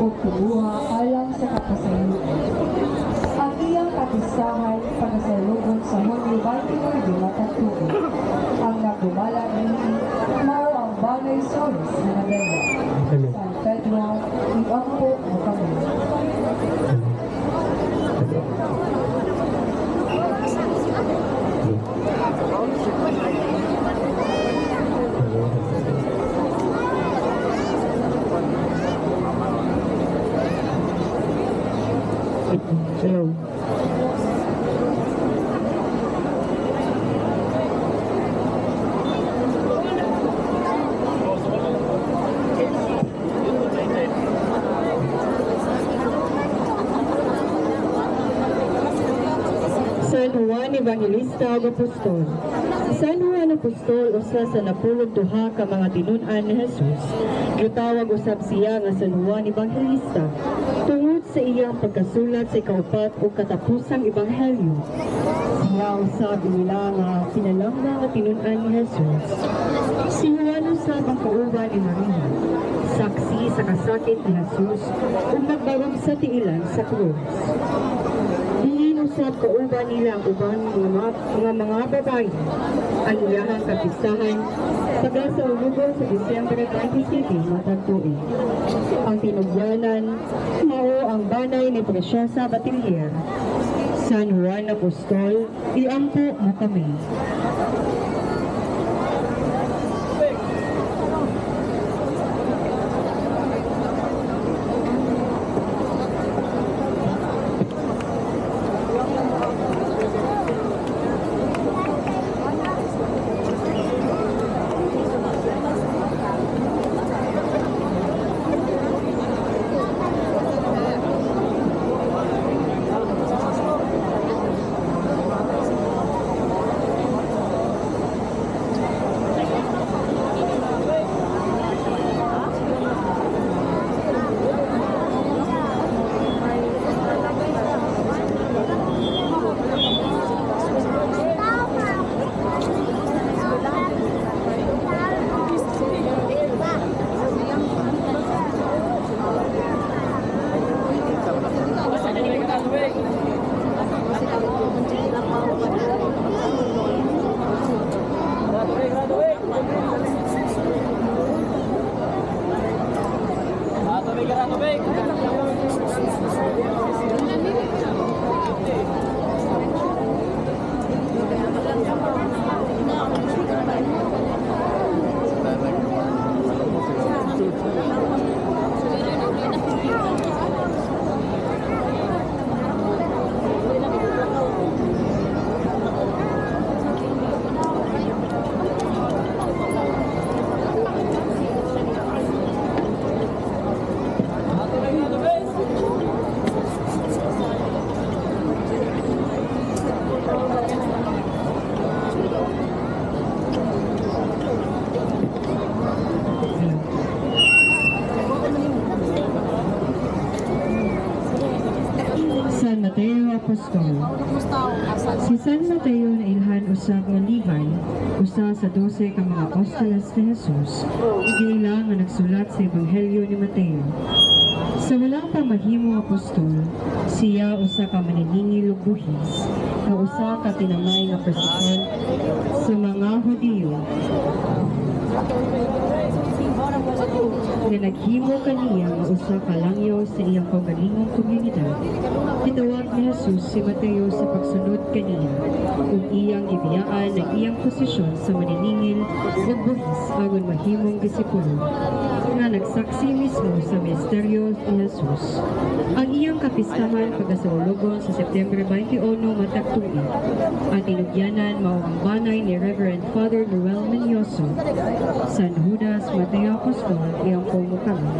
o kubuha alang sa kapasayuan. Ang iyang kapistahan pagkasalubong sa Hulyo 29 matag tuig. Ang nagdumala nini mao ang Bagay Solis na Nadaya. San Pedro, iampo mo kami. Hello. San Juan Evangelista ug Apostol. San Juan Apostol usa sa napulog duha ka mga tinun-an ni Jesus. Gitawag usab siya nga San Juan Evangelista tungod sa iyang pagkasulat sa ikaupat o katapusang ebanghelyo. Siya usab nila nga pinalangga nga tinun-an ni Jesus. Si Juan usab ang kauban ni Maria, saksi sa kasakit ni Jesus ug nagbarog sa tiilan sa krus. Usab kauban nila ang uban mga babae ang iyahang kapistahan sa ulugon sa Disyembre 27 matag tuig. Ang tinugyanan mao ang banay ni Preciosa Batilier. San Juan Apostol, iampo mo kami. Apostol. Si San Mateo na ilhan usab nga Levi, usa sa 12 ka mga apostoles ni Jesus, igila nga nagsulat sa Ebanghelyo ni Mateo. Sa walang pamahimong apostol, siya usa ka maniningil ug buhis, nga usa ka tinamay nga presidente sa mga Hudiyo. Na naghimo kaniya nga usa ka langyaw sa iyang kaugalingong komunidad. Gitawag ni Jesus si Mateo sa pagsunod kaniya ug iyang gibiyaan ang iyang posisyon sa maniningil ug buhis agon mahimong disipulo nga nagsaksi mismo sa misteryo ni Jesus. Ang iyang kapistahan pagkasulugon sa September 21 matag tuig. Ang tinugyanan mao ang banay ni Reverend Father Noel Menyoso. San Judas Mateo Apostol, iyang pumukaman.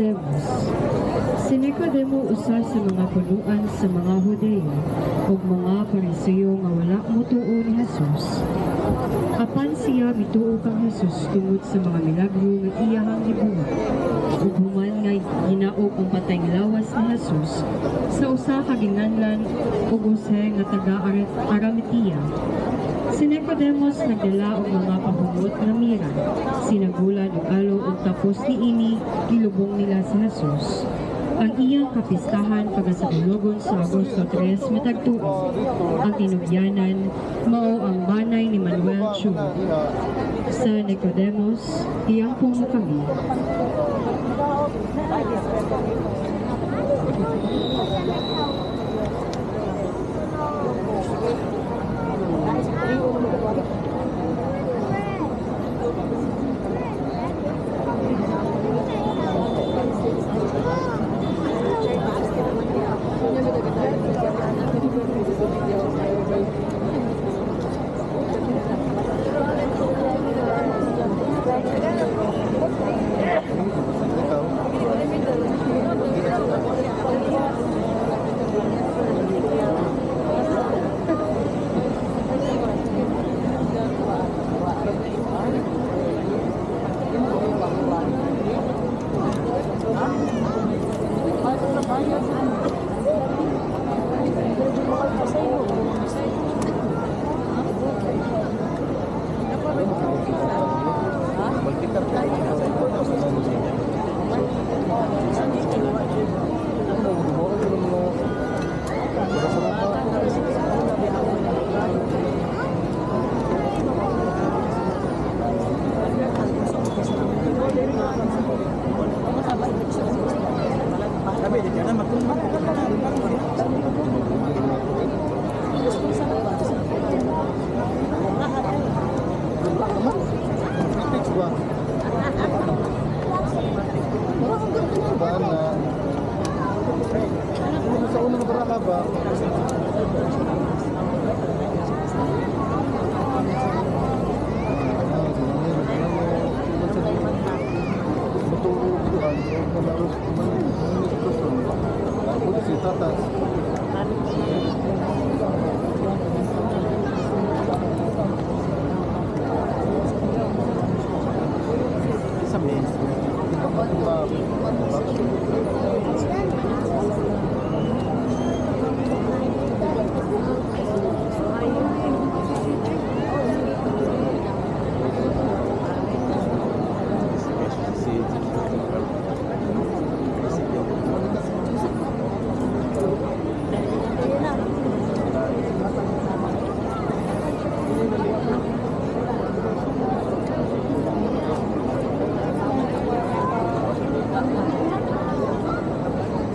Nicodemos. Si Nicodemo usa sa mga punuan sa mga Hudeyo ug mga Pariseo nga wala motuo ni Jesus. Apan siya mituo kang Jesus tungod sa mga milagro nga iyahang gibuhat. Ug human nga ginaog ang patayng lawas ni Jesus sa usa ka ginganlan ug Jose nga taga Arimatea. Si Nicodemos nagdala og mga pahumot nga mira, sinagulan og alo ug tapos niini gilubong nila si Jesus. Ang iyang kapistahan pagasaulugon sa Agosto 3 matag tuig. Ang tinubyanan mao ang banay ni Manuel Chu. Sa Nicodemos, iyang pumo kami.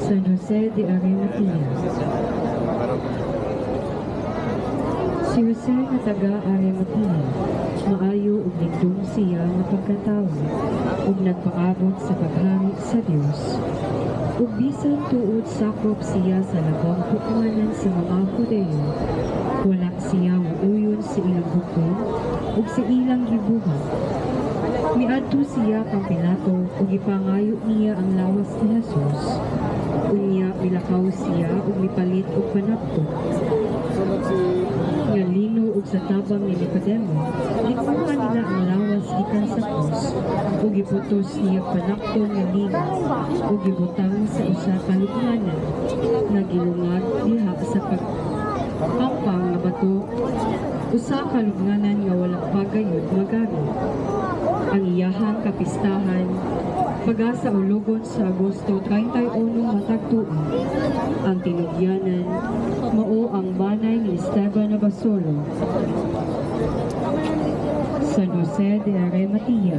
San Jose de Arimatea. Si Jose nga taga Arimatea, maayo ug ligdong siya nga pagkatawo ug nagpaabot sa paghari sa Dios. Ug bisan tuod sakop siya sa labang pukmanan sa mga Hudeyo, wala siya muuyon sa ilang bukod ug sa ilang gibuhat. Miadto siya kang Pilato ug ipangayo niya ang lawas ni Jesus. Unya milakaw siya ug mipalit og panapton. Nga lino ug sa tabang ni Nicodemo, gikuha nila ang lawas gikan sa krus ug giputos niya panapton nga lino ug gibutang sa usa ka lubnganan nga gilungag diha sa pagkampang nga bato, usa ka lubnganan nga wala pagayod magamit. Ang iyahang kapistahan pagasa ulugon sa Agosto 31 matag tuig. Ang tinubyanan mao ang banay ni Esteban Abasolo. San Jose de Arimatea.